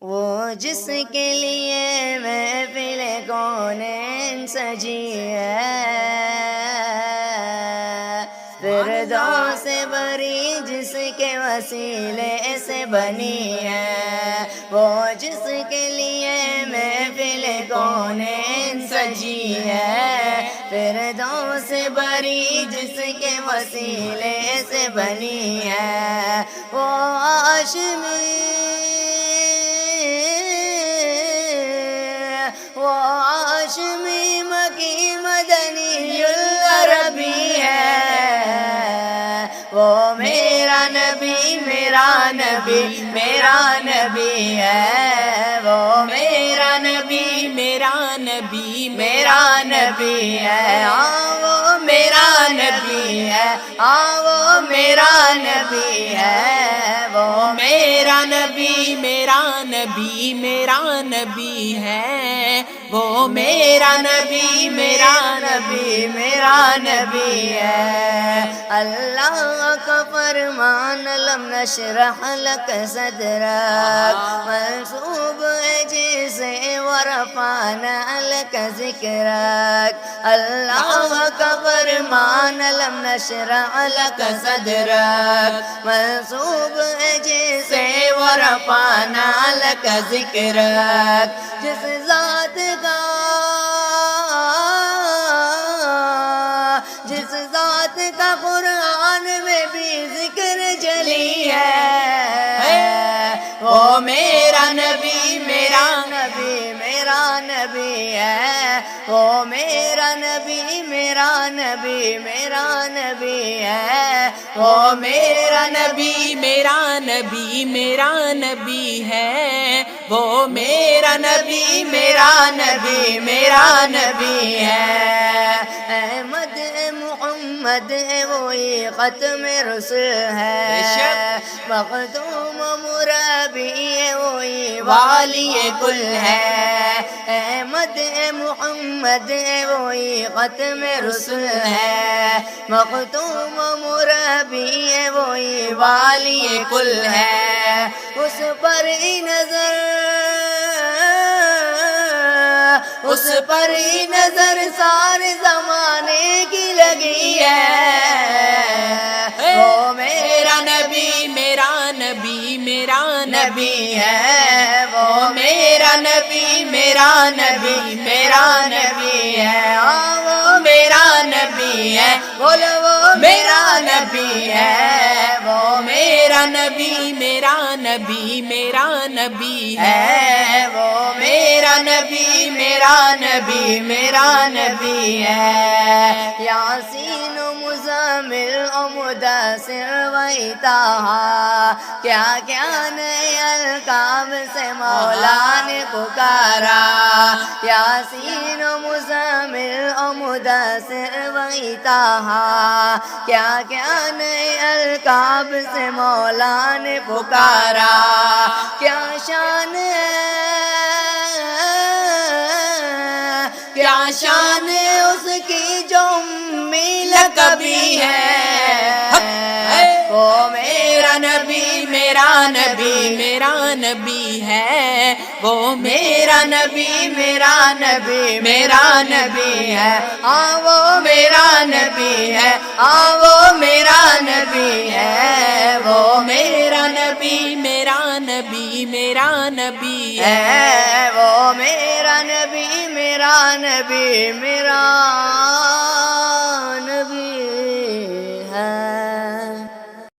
وہ جس کے لیے محفل کونین سجی ہے، فردوس بری جس کے وسیلے سے بنی ہے، وہ جس کے لیے محفل کونین سجی ہے، فردوس بری جس کے وسیلے سے بنی ہے، وہ ہاشمی، وہ ہاشمی مکی مدنی العربی ہے، وہ میرا نبی میرا نبی میرا نبی ہے، وہ میرا نبی میرا نبی میرا نبی ہے، وہ میرا نبی ہے، وہ میرا نبی ہے، وہ میرا نبی میرا نبی میرا نبی ہے، وہ میرا نبی میرا نبی میرا نبی ہے۔ اللہ کا فرمان لم نشرح لک صدرک منصوب ہے جسے ورفعنا لک ذکرک، اللہ کا فرمان لم نشرح لک صدرک منصوب ہے جسے ورفعنا لک ذکرک، جس ذات کا جس ذات کا قرآن میں بھی ذکر جلی ہے، وہ میرا نبی میرا نبی میرا نبی ہے، وہ میرا نبی میرا نبی میرا نبی ہے، وہ میرا نبی میرا نبی میرا نبی ہے، وہ میرا نبی میرا نبی میرا نبی ہے۔ احمد محمد وہی ختم رسل ہے، مخدوم مربی وہی والی کل ہے، احمد محمد وہی ختم رسل ہے، مخدوم مربی وہی والی کل ہے، اس پر ہی نظر اس پر ہی نظر سارے زمانے کی لگی ہے، وہ میرا نبی میرا نبی میرا نبی ہے، وہ میرا نبی میرا نبی میرا نبی ہے، وہ میرا نبی ہے، بولو وہ میرا نبی ہے، وہ میرا نبی میرا نبی میرا نبی ہے، وہ میرا نبی میرا نبی میرا نبی ہے۔ یاسین و مزمل و مدثر و طٰہٰ، کیا کیا نئے القاب سے مولا نے پکارا، یاسین و مزمل و مدثر و طٰہٰ، کیا کیا نئے القاب سے مولا نے پکارا، کیا شان ہے کیا شان اس کی جو امی لقبی ہے، وہ میرا نبی میرا نبی میرا نبی ہے، وہ میرا نبی میرا نبی میرا نبی ہے، وہ میرا نبی ہے، وہ میرا نبی ہے، وہ میرا نبی میرا نبی میرا نبی ہے، وہ میرا نبی میرا نبی میرا